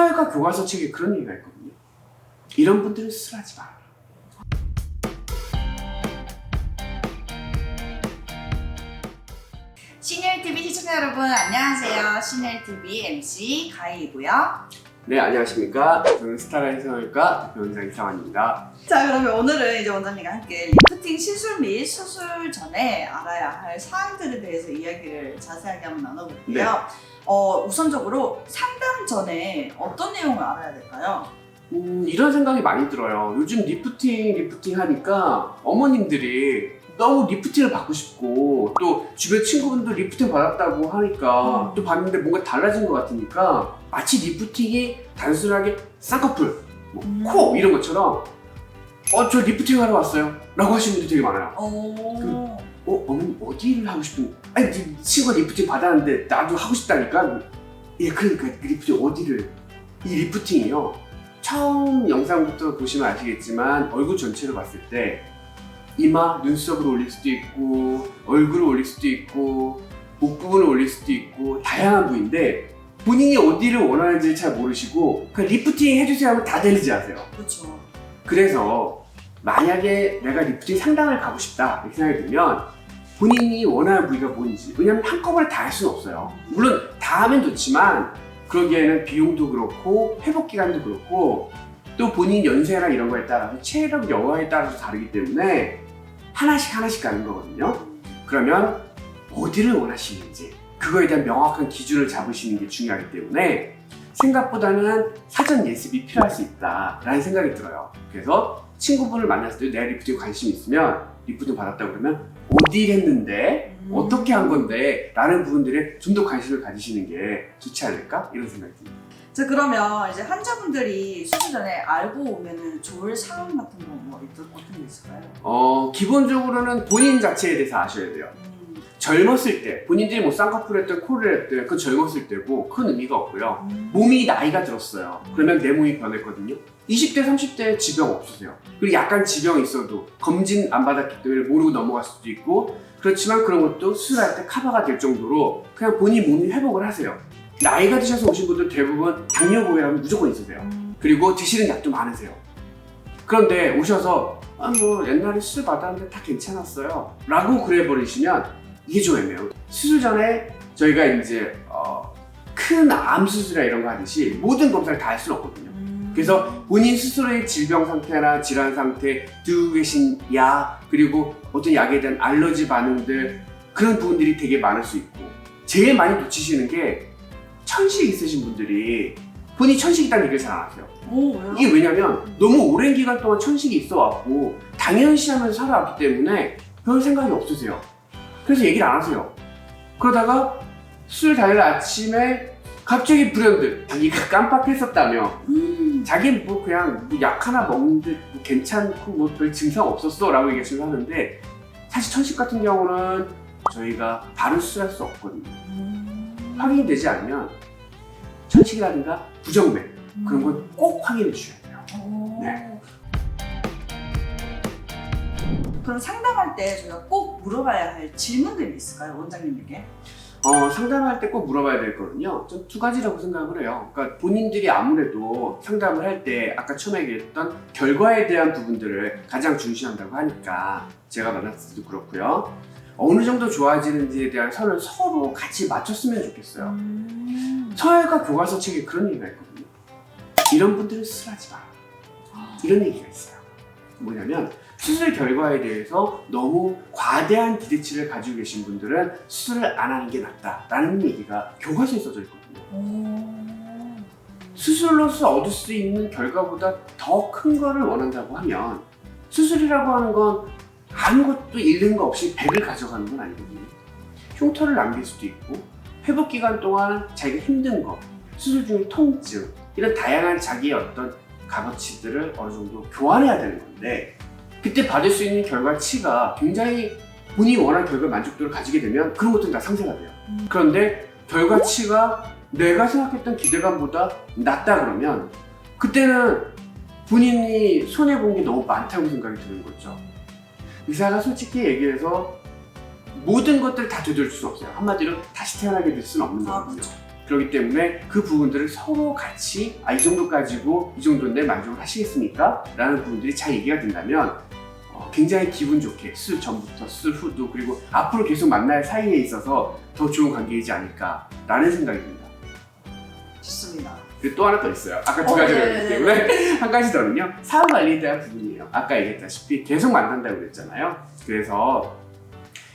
서열과 교과서 책에 그런 얘기가 있거든요. 이런 분들은 수술하지 마라. 신일TV 시청자 여러분 안녕하세요. 신일TV MC 가희이고요. 네, 안녕하십니까. 저는 스타라인 성형외과 대표원장 이상환입니다. 자, 그러면 오늘은 이제 원장님과 함께 리프팅 시술 및 수술 전에 알아야 할 사항들에 대해서 이야기를 자세하게 한번 나눠볼게요. 네. 우선적으로 상담 전에 어떤 내용을 알아야 될까요? 이런 생각이 많이 들어요. 요즘 리프팅 하니까 어머님들이 너무 리프팅을 받고 싶고 또 주변 친구분도 리프팅 받았다고 하니까 또 봤는데 뭔가 달라진 것 같으니까 마치 리프팅이 단순하게 쌍꺼풀, 코 이런 것처럼 저 리프팅 하러 왔어요 라고 하시는 분들이 되게 많아요. 어머니 어디를 하고 싶은? 아니 네 친구가 리프팅 받았는데 나도 하고 싶다니까. 예, 그러니까 리프팅 어디를? 이 리프팅이요, 처음 영상부터 보시면 아시겠지만 얼굴 전체를 봤을 때 이마, 눈썹을 올릴 수도 있고 얼굴을 올릴 수도 있고 목 부분을 올릴 수도 있고 다양한 부위인데 본인이 어디를 원하는지 잘 모르시고 그냥 리프팅 해주세요 하면 다 되는지 아세요? 그렇죠. 그래서 만약에 내가 리프팅 상담을 가고 싶다 이렇게 생각이 들면 본인이 원하는 부위가 뭔지, 왜냐면 한꺼번에 다 할 수는 없어요. 물론 다 하면 좋지만 그러기에는 비용도 그렇고 회복 기간도 그렇고 또 본인 연세랑 이런 거에 따라서 체력 여하에 따라서 다르기 때문에 하나씩 가는 거거든요. 그러면 어디를 원하시는지 그거에 대한 명확한 기준을 잡으시는 게 중요하기 때문에 생각보다는 사전 예습이 필요할 수 있다라는 생각이 들어요. 그래서 친구분을 만났을 때 내가 리프팅 관심이 있으면 리프팅 받았다고 그러면 어디 했는데 어떻게 한 건데 라는 부분들에 좀 더 관심을 가지시는 게 좋지 않을까 이런 생각이 듭니다. 자, 그러면 이제 환자분들이 수술 전에 알고 오면 좋을 사항 같은 거 어떤 게 있을까요? 기본적으로는 본인 자체에 대해서 아셔야 돼요. 젊었을 때 본인들이 뭐 쌍꺼풀을 했든 코를 했든 그건 젊었을 때고 큰 의미가 없고요. 몸이 나이가 들었어요. 그러면 내 몸이 변했거든요. 20대 30대에 지병 없으세요. 그리고 약간 지병이 있어도 검진 안 받았기 때문에 모르고 넘어갈 수도 있고, 그렇지만 그런 것도 수술할 때 커버가 될 정도로 그냥 본인 몸이 회복을 하세요. 나이가 드셔서 오신 분들 대부분 당뇨고혈압은 무조건 있으세요. 그리고 드시는 약도 많으세요. 그런데 오셔서 뭐 옛날에 수술 받았는데 다 괜찮았어요 라고 그래 버리시면 이게 좀 애매해요. 수술 전에 저희가 이제 큰 암 수술이나 이런 거 하듯이 모든 검사를 다 할 수는 없거든요. 그래서 본인 스스로의 질병 상태나 질환 상태, 드시고 계신 약, 그리고 어떤 약에 대한 알러지 반응들, 그런 부분들이 되게 많을 수 있고, 제일 많이 놓치시는 게 천식 있으신 분들이 본인이 천식 있다는 얘기를 잘 안 하세요. 왜요? 이게 왜냐면 너무 오랜 기간 동안 천식이 있어 왔고 당연시하면서 살아왔기 때문에 별 생각이 없으세요. 그래서 얘기를 안 하세요. 그러다가 수술 당일 아침에 갑자기 불현듯 자기가 깜빡했었다며 자기 뭐 그냥 약 하나 먹는데 뭐 괜찮고 뭐 별 증상 없었어 라고 얘기를 하는데, 사실 천식 같은 경우는 저희가 바로 수술할 수 없거든요. 확인이 되지 않으면 천식이라든가 부정맥 그런 건 꼭 확인해 주셔야 돼요. 네. 그럼 상담할 때 저희가 꼭 물어봐야 할 질문들이 있을까요, 원장님에게? 상담할 때 꼭 물어봐야 될 거는요, 좀 두 가지라고 생각을 해요. 그러니까 본인들이 아무래도 상담을 할 때 아까 처음에 얘기했던 결과에 대한 부분들을 가장 중시한다고 하니까 제가 만났을 때도 그렇고요. 어느 정도 좋아지는지에 대한 선을 서로 같이 맞췄으면 좋겠어요. 서열과 교과서 책에 그런 얘기가 있거든요. 이런 분들은 수술하지 마라. 이런 얘기가 있어요. 뭐냐면 수술 결과에 대해서 너무 과대한 기대치를 가지고 계신 분들은 수술을 안 하는 게 낫다라는 얘기가 교과서에 써져 있거든요. 수술로서 얻을 수 있는 결과보다 더 큰 거를 원한다고 하면 수술이라고 하는 건 아무것도 잃는 거 없이 100을 가져가는 건 아니거든요. 흉터를 남길 수도 있고 회복 기간 동안 자기가 힘든 거, 수술 중에 통증, 이런 다양한 자기의 어떤 값어치들을 어느 정도 교환해야 되는 건데, 그때 받을 수 있는 결과치가 굉장히 본인이 원하는 결과 만족도를 가지게 되면 그런 것들이 다 상쇄가 돼요. 그런데 결과치가 내가 생각했던 기대감보다 낮다 그러면 그때는 본인이 손해본 게 너무 많다고 생각이 드는 거죠. 의사가 솔직히 얘기해서 모든 것들을 다 되돌릴 수는 없어요. 한마디로 다시 태어나게 될 수는 없는 거거든요. 그렇죠. 그렇기 때문에 그 부분들을 서로 같이 이 정도 가지고 이 정도인데 만족을 하시겠습니까? 라는 부분들이 잘 얘기가 된다면 굉장히 기분 좋게 수술 전부터 수술 후도 그리고 앞으로 계속 만날 사이에 있어서 더 좋은 관계이지 않을까라는 생각이 듭니다. 좋습니다. 그리고 또 하나 더 있어요. 아까 두 가지가 있기 네네네. 때문에 한 가지 더는요. 사후 관리에 대한 부분이에요. 아까 얘기했다시피 계속 만난다고 그랬잖아요. 그래서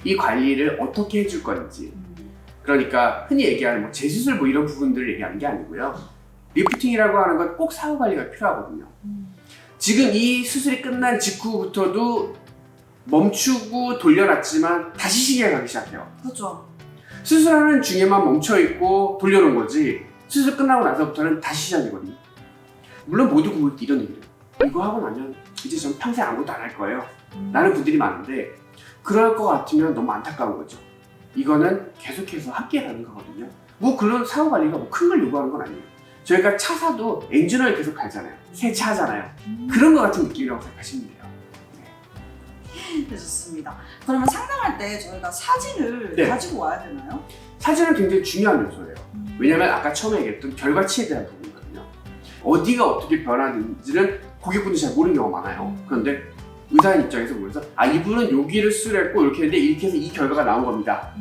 이 관리를 어떻게 해줄 건지 그러니까 흔히 얘기하는 뭐 재수술 뭐 이런 부분들을 얘기하는 게 아니고요. 리프팅이라고 하는 건 꼭 사후 관리가 필요하거든요. 지금 이 수술이 끝난 직후부터도 멈추고 돌려놨지만 다시 시계가 가기 시작해요. 그렇죠. 수술하는 중에만 멈춰있고 돌려놓은 거지 수술 끝나고 나서부터는 다시 시작이거든요. 물론 모두 이런 얘기를 해요. 이거 하고 나면 이제 전 평생 아무것도 안 할 거예요. 라는 분들이 많은데 그럴 것 같으면 너무 안타까운 거죠. 이거는 계속해서 함께 가는 거거든요. 뭐 그런 사후 관리가 뭐 큰 걸 요구하는 건 아니에요. 저희가 차 사도 엔진오일 계속 갈잖아요. 새 차잖아요. 그런 것 같은 느낌이라고 생각하시면 돼요. 네, 좋습니다. 그러면 상담할 때 저희가 사진을 네. 가지고 와야 되나요? 사진은 굉장히 중요한 요소예요. 왜냐면 아까 처음에 얘기했던 결과치에 대한 부분이거든요. 어디가 어떻게 변하는지는 고객분들이 잘 모르는 경우가 많아요. 그런데 의사의 입장에서 보면서 이분은 여기를 수술했고 이렇게 했는데 이렇게 해서 이 결과가 나온 겁니다.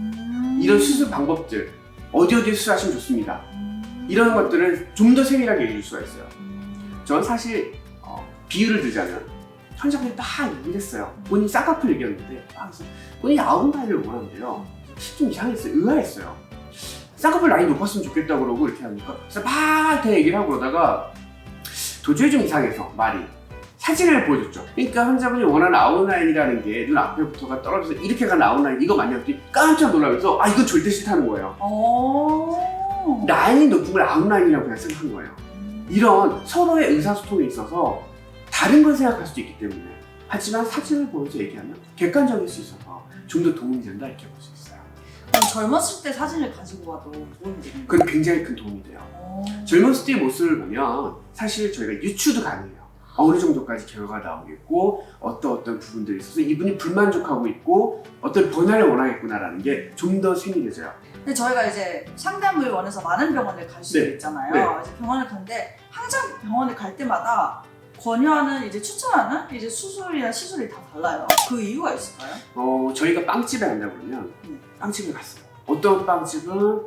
이런 수술 방법들 어디 수술하시면 좋습니다. 이런 것들을 좀 더 세밀하게 얘기해 줄 수가 있어요. 저는 사실 비유를 들자면 환자분이 딱 얘기를 했어요. 본인이 쌍꺼풀 얘기했는데 그래서 본인이 아웃라인을 원하는데요. 좀 이상했어요. 의아했어요. 쌍꺼풀 라인 높았으면 좋겠다고 그러고 이렇게 하니까 그래서 막 이렇게 얘기를 하고 그러다가 도저히 좀 이상해서 말이 사진을 보여줬죠. 그러니까 환자분이 원하는 아웃라인이라는 게 눈앞에부터가 떨어져서 이렇게 가는 아웃라인 이거 맞냐고 깜짝 놀라면서 이건 절대 싫다는 거예요. 라인이 높은 걸 아웃라인이라고 그냥 생각한 거예요. 이런 서로의 의사소통에 있어서 다른 걸 생각할 수도 있기 때문에 하지만 사진을 보면서 얘기하면 객관적일 수 있어서 좀 더 도움이 된다 이렇게 볼 수 있어요. 그럼 젊었을 때 사진을 가지고 와도 도움이 됩니까? 그건 굉장히 큰 도움이 돼요. 젊었을 때의 모습을 보면 사실 저희가 유추도 가능해요. 어느 정도까지 결과가 나오겠고 어떤 부분들이 있어서 이분이 불만족하고 있고 어떤 변화를 원하겠구나라는 게 좀 더 세밀해져요. 근데 저희가 이제 상담을 원해서 많은 병원을 갈 수도 네. 있잖아요. 네. 이제 병원을 가는데 항상 병원에 갈 때마다 권유하는 이제 추천하는 이제 수술이나 시술이 다 달라요. 그 이유가 있을까요? 저희가 빵집에 간다 그러면 네. 빵집에 갔어요. 어떤 빵집은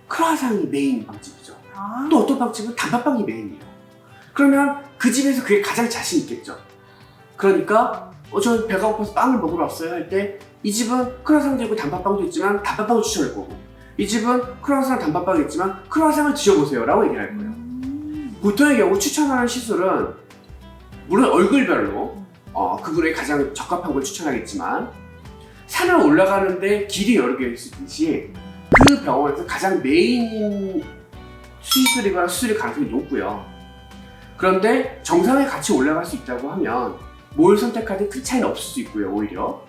크루아상이 메인 빵집이죠. 아, 또 어떤 빵집은 단팥빵이 메인이에요. 그러면 그 집에서 그게 가장 자신 있겠죠. 그러니까 저 배가 고파서 빵을 먹으러 왔어요 할 때 이 집은 크루아상도 있고 단팥빵도 있지만 단팥빵을 추천할 거고 이 집은 크루아상 단팥빵이 있지만 크루아상을 드셔보세요 라고 얘기를 할 거예요. 보통의 경우 추천하는 시술은 물론 얼굴별로 그분에게 가장 적합한 걸 추천하겠지만 산을 올라가는데 길이 여러 개 있듯이 그 병원에서 가장 메인 수술이거나 수술일 가능성이 높고요. 그런데 정상에 같이 올라갈 수 있다고 하면 뭘 선택하든 큰 차이는 없을 수 있고요. 오히려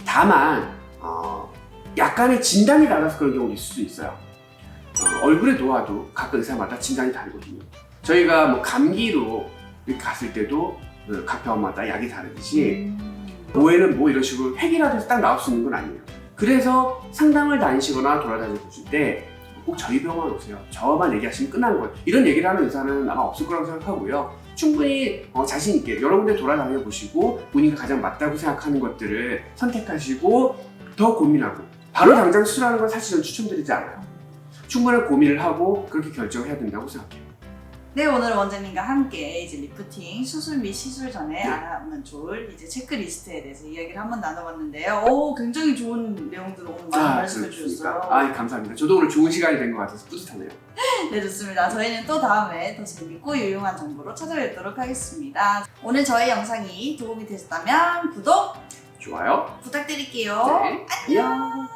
다만 약간의 진단이 달라서 그런 경우도 있을 수 있어요. 얼굴의 노화도 각 의사마다 진단이 다르거든요. 저희가 뭐 감기로 이렇게 갔을 때도 각 병원마다 약이 다르듯이 뭐에는 뭐 이런 식으로 획일화돼서 딱 나올 수 있는 건 아니에요. 그래서 상담을 다니시거나 돌아다니고 보실 때 꼭 저희 병원 오세요. 저만 얘기하시면 끝나는 거예요. 이런 얘기를 하는 의사는 아마 없을 거라고 생각하고요. 충분히 자신 있게 여러 군데 돌아다녀 보시고 본인이 가장 맞다고 생각하는 것들을 선택하시고 더 고민하고 바로 당장 수술하는 건 사실 저는 추천드리지 않아요. 충분한 고민을 하고 그렇게 결정해야 된다고 생각해요. 네, 오늘 원장님과 함께 이제 리프팅 수술 및 시술 전에 알아면 좋을 이제 체크리스트에 대해서 이야기를 한번 나눠봤는데요. 굉장히 좋은 내용들을 오늘 많이 말씀해 주셨어요. 감사합니다. 저도 오늘 좋은 시간이 된 것 같아서 뿌듯하네요. 네, 좋습니다. 저희는 또 다음에 더 재밌고 유용한 정보로 찾아뵙도록 하겠습니다. 오늘 저희 영상이 도움이 되셨다면 구독, 좋아요. 부탁드릴게요. 네. 안녕.